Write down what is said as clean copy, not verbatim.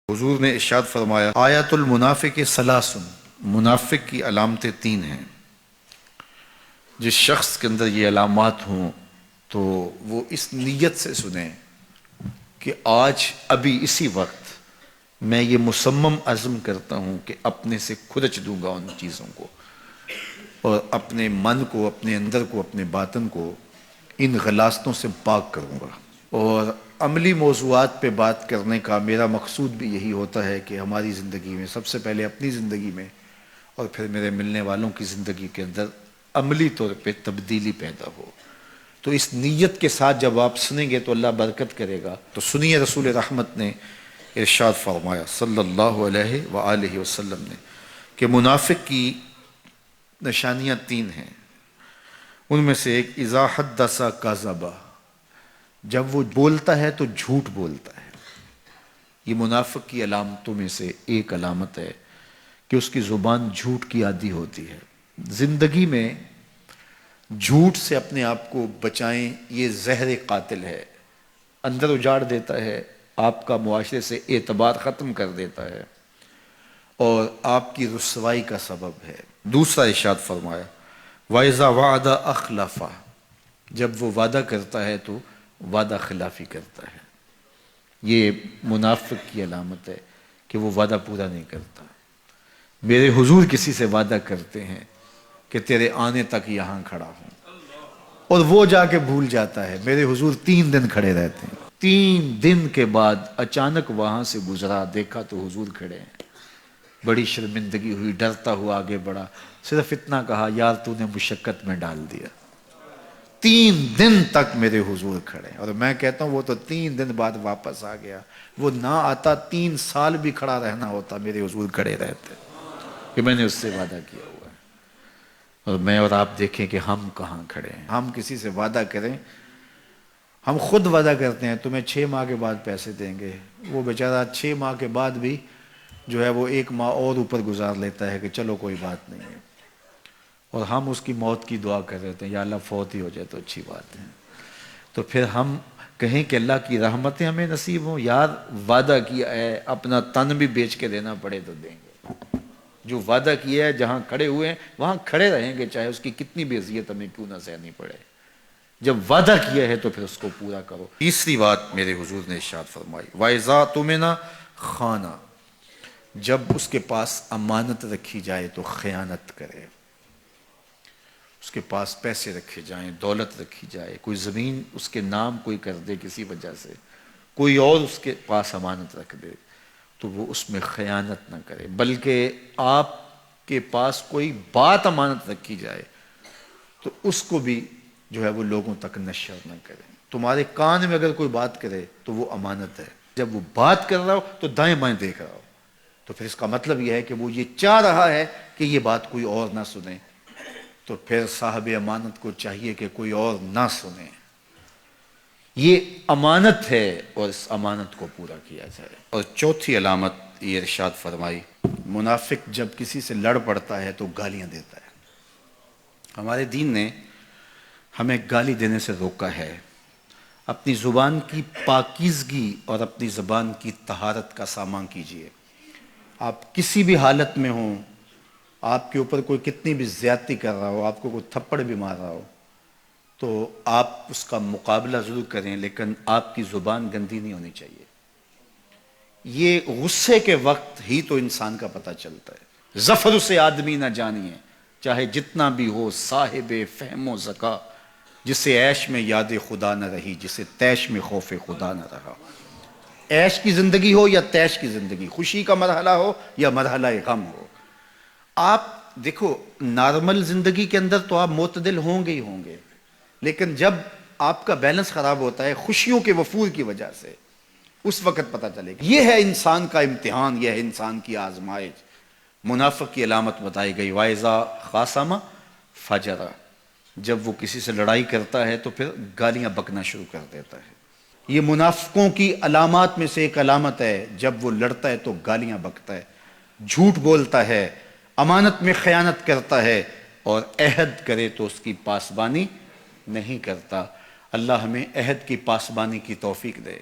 حضور نے ارشاد فرمایا آیات المنافق ثلاث، منافق کی علامتیں تین ہیں۔ جس شخص کے اندر یہ علامات ہوں تو وہ اس نیت سے سنیں کہ آج ابھی اسی وقت میں یہ مصمم عزم کرتا ہوں کہ اپنے سے کھرچ دوں گا ان چیزوں کو، اور اپنے من کو، اپنے اندر کو، اپنے باطن کو ان غلاظتوں سے پاک کروں گا۔ اور عملی موضوعات پہ بات کرنے کا میرا مقصود بھی یہی ہوتا ہے کہ ہماری زندگی میں سب سے پہلے اپنی زندگی میں اور پھر میرے ملنے والوں کی زندگی کے اندر عملی طور پہ تبدیلی پیدا ہو۔ تو اس نیت کے ساتھ جب آپ سنیں گے تو اللہ برکت کرے گا۔ تو سنیے رسول رحمت نے ارشاد فرمایا صلی اللہ علیہ وآلہ وسلم نے کہ منافق کی نشانیاں تین ہیں۔ ان میں سے ایک اذا حدث کذب، جب وہ بولتا ہے تو جھوٹ بولتا ہے۔ یہ منافق کی علامتوں میں سے ایک علامت ہے کہ اس کی زبان جھوٹ کی عادی ہوتی ہے۔ زندگی میں جھوٹ سے اپنے آپ کو بچائیں، یہ زہر قاتل ہے، اندر اجاڑ دیتا ہے، آپ کا معاشرے سے اعتبار ختم کر دیتا ہے اور آپ کی رسوائی کا سبب ہے۔ دوسرا ارشاد فرمایا وَإِذَا وَعَدَ أَخْلَفَ، جب وہ وعدہ کرتا ہے تو وعدہ خلافی کرتا ہے۔ یہ منافق کی علامت ہے کہ وہ وعدہ پورا نہیں کرتا۔ میرے حضور کسی سے وعدہ کرتے ہیں کہ تیرے آنے تک یہاں کھڑا ہوں، اور وہ جا کے بھول جاتا ہے۔ میرے حضور 3 دن کھڑے رہتے ہیں، 3 دن کے بعد اچانک وہاں سے گزرا، دیکھا تو حضور کھڑے ہیں۔ بڑی شرمندگی ہوئی، ڈرتا ہوا آگے بڑھا، صرف اتنا کہا یار تو نے مشقت میں ڈال دیا۔ 3 دن تک میرے حضور کھڑے، اور میں کہتا ہوں وہ تو 3 دن بعد واپس آ گیا۔ وہ نہ آتا 3 سال بھی کھڑا رہنا ہوتا، میرے حضور کھڑے رہتے کہ میں نے اس سے وعدہ کیا ہوا ہے۔ اور میں اور آپ دیکھیں کہ ہم کہاں کھڑے ہیں۔ ہم کسی سے وعدہ کریں، ہم خود وعدہ کرتے ہیں تمہیں 6 ماہ کے بعد پیسے دیں گے، وہ بیچارہ 6 ماہ کے بعد بھی جو ہے وہ 1 ماہ اور اوپر گزار لیتا ہے کہ چلو کوئی بات نہیں ہے، اور ہم اس کی موت کی دعا کر رہے ہیں یا اللہ فوت ہی ہو جائے تو اچھی بات ہے۔ تو پھر ہم کہیں کہ اللہ کی رحمتیں ہمیں نصیب ہوں، یار وعدہ کیا ہے اپنا تن بھی بیچ کے دینا پڑے تو دیں گے۔ جو وعدہ کیا ہے جہاں کھڑے ہوئے ہیں وہاں کھڑے رہیں گے، چاہے اس کی کتنی بھی اذیت ہمیں کیوں نہ سہنی پڑے۔ جب وعدہ کیا ہے تو پھر اس کو پورا کرو۔ تیسری بات میرے حضور نے ارشاد فرمائی وَإِذَا تُؤْمِنَ خَانَ، جب اس کے پاس امانت رکھی جائے تو خیانت کرے۔ اس کے پاس پیسے رکھے جائیں، دولت رکھی جائے، کوئی زمین اس کے نام کوئی کر دے کسی وجہ سے، کوئی اور اس کے پاس امانت رکھ دے تو وہ اس میں خیانت نہ کرے، بلکہ آپ کے پاس کوئی بات امانت رکھی جائے تو اس کو بھی جو ہے وہ لوگوں تک نشر نہ کرے۔ تمہارے کان میں اگر کوئی بات کرے تو وہ امانت ہے، جب وہ بات کر رہا ہو تو دائیں بائیں دیکھ رہا ہو، تو پھر اس کا مطلب یہ ہے کہ وہ یہ چاہ رہا ہے کہ یہ بات کوئی اور نہ سنے، تو پھر صاحب امانت کو چاہیے کہ کوئی اور نہ سنے۔ یہ امانت ہے اور اس امانت کو پورا کیا جائے۔ اور چوتھی علامت یہ ارشاد فرمائی منافق جب کسی سے لڑ پڑتا ہے تو گالیاں دیتا ہے۔ ہمارے دین نے ہمیں گالی دینے سے روکا ہے۔ اپنی زبان کی پاکیزگی اور اپنی زبان کی طہارت کا سامان کیجیے۔ آپ کسی بھی حالت میں ہوں، آپ کے اوپر کوئی کتنی بھی زیادتی کر رہا ہو، آپ کو کوئی تھپڑ بھی مار رہا ہو، تو آپ اس کا مقابلہ ضرور کریں، لیکن آپ کی زبان گندی نہیں ہونی چاہیے۔ یہ غصے کے وقت ہی تو انسان کا پتہ چلتا ہے۔ ظفر اسے آدمی نہ جانیے چاہے جتنا بھی ہو صاحب فہم و ذکا، جسے عیش میں یاد خدا نہ رہی، جسے تیش میں خوف خدا نہ رہا۔ عیش کی زندگی ہو یا تیش کی زندگی، خوشی کا مرحلہ ہو یا مرحلہ غم ہو، آپ دیکھو نارمل زندگی کے اندر تو آپ معتدل ہوں گے ہی ہوں گے، لیکن جب آپ کا بیلنس خراب ہوتا ہے خوشیوں کے وفور کی وجہ سے، اس وقت پتہ چلے گا۔ یہ ہے انسان کا امتحان، یہ ہے انسان کی آزمائش۔ منافق کی علامت بتائی گئی وَإِذَا خَاصَمَ فَجَرَ، جب وہ کسی سے لڑائی کرتا ہے تو پھر گالیاں بکنا شروع کر دیتا ہے۔ یہ منافقوں کی علامات میں سے ایک علامت ہے، جب وہ لڑتا ہے تو گالیاں بکتا ہے، جھوٹ بولتا ہے، امانت میں خیانت کرتا ہے، اور عہد کرے تو اس کی پاسبانی نہیں کرتا۔ اللہ ہمیں عہد کی پاسبانی کی توفیق دے۔